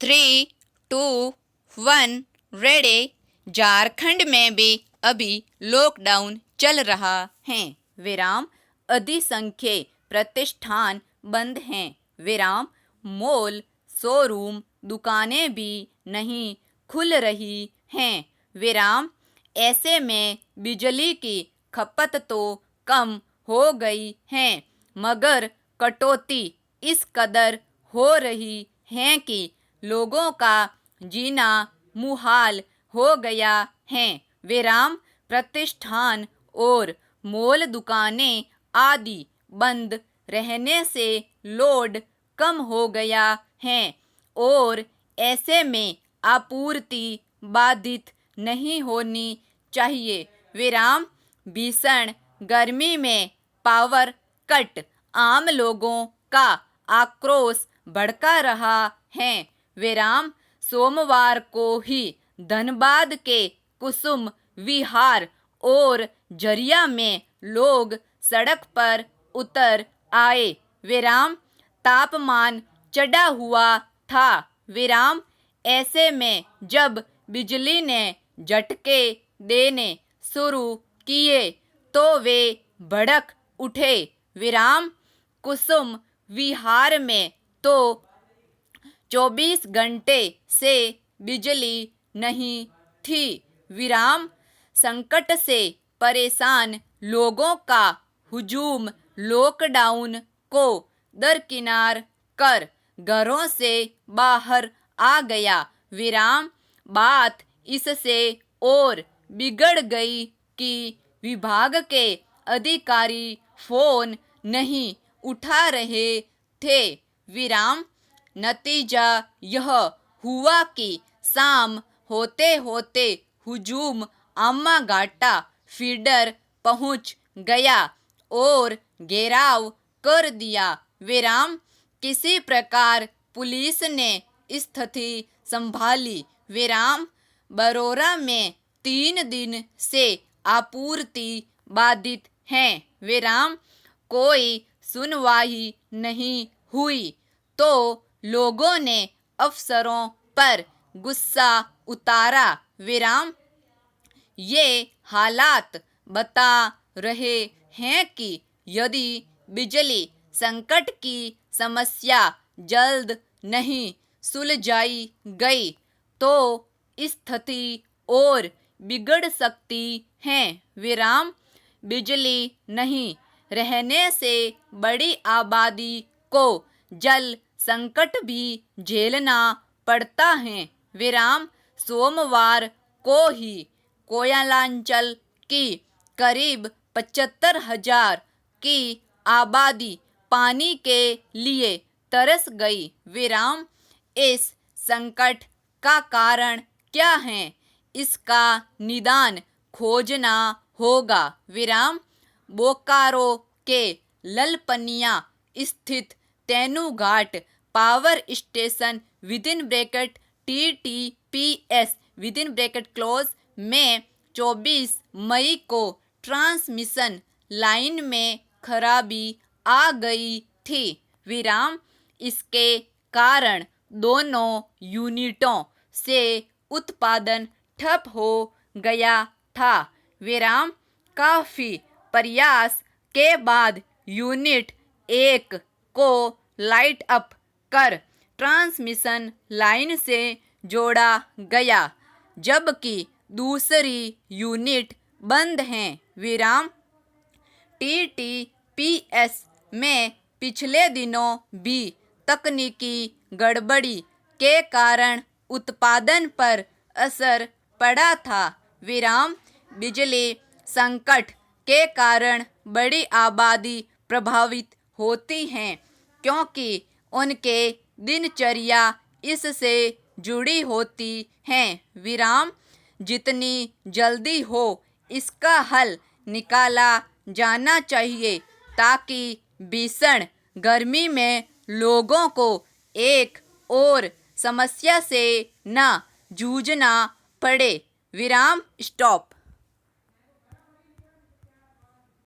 3, 2, 1 ready. Jharkhand में भी अभी लॉकडाउन चल रहा है। विराम। अधिसंख्य प्रतिष्ठान बंद हैं। विराम। मॉल, शोरूम, दुकानें भी नहीं खुल रही हैं। विराम। ऐसे में बिजली की खपत तो कम हो गई है, मगर कटौती इस कदर हो रही है कि लोगों का जीना मुहाल हो गया है। विराम। प्रतिष्ठान और मॉल, दुकानें आदि बंद रहने से लोड कम हो गया है और ऐसे में आपूर्ति बाधित नहीं होनी चाहिए। विराम। भीषण गर्मी में पावर कट आम लोगों का आक्रोश भड़का रहा है। विराम। सोमवार को ही धनबाद के कुसुम विहार और झरिया में लोग सड़क पर उतर आए। विराम। तापमान चढ़ा हुआ था। विराम। ऐसे में जब बिजली ने झटके देने शुरू किए तो वे भड़क उठे। विराम। कुसुम विहार में तो 24 घंटे से बिजली नहीं थी। विराम। संकट से परेशान लोगों का हुजूम लॉकडाउन को दरकिनार कर घरों से बाहर आ गया। विराम। बात इससे और बिगड़ गई कि विभाग के अधिकारी फोन नहीं उठा रहे थे। विराम। नतीजा यह हुआ कि शाम होते होते हुजूम अम्मा घाटा फीडर पहुंच गया और घेराव कर दिया। विराम। किसी प्रकार पुलिस ने स्थिति संभाली। विराम। बरोरा में 3 दिन से आपूर्ति बाधित है। विराम। कोई सुनवाई नहीं हुई तो लोगों ने अफसरों पर गुस्सा उतारा। विराम। ये हालात बता रहे हैं कि यदि बिजली संकट की समस्या जल्द नहीं सुलझाई गई तो स्थिति और बिगड़ सकती है। विराम। बिजली नहीं रहने से बड़ी आबादी को जल संकट भी झेलना पड़ता है। विराम। सोमवार को ही कोयलांचल की करीब 75,000 की आबादी पानी के लिए तरस गई। विराम। इस संकट का कारण क्या है, इसका निदान खोजना होगा। विराम। बोकारो के ललपनिया स्थित तेनूघाट पावर स्टेशन TTPS में 24 मई को ट्रांसमिशन लाइन में खराबी आ गई थी। विराम। इसके कारण दोनों यूनिटों से उत्पादन ठप हो गया था। विराम। काफी प्रयास के बाद यूनिट 1 को लाइट अप कर ट्रांसमिशन लाइन से जोड़ा गया, जबकि दूसरी यूनिट बंद है। विराम। TTPS में पिछले दिनों भी तकनीकी गड़बड़ी के कारण उत्पादन पर असर पड़ा था। विराम। बिजली संकट के कारण बड़ी आबादी प्रभावित होती है क्योंकि उनके दिनचर्या इससे जुड़ी होती है। विराम। जितनी जल्दी हो इसका हल निकाला जाना चाहिए ताकि भीषण गर्मी में लोगों को एक और समस्या से न जूझना पड़े। विराम। स्टॉप।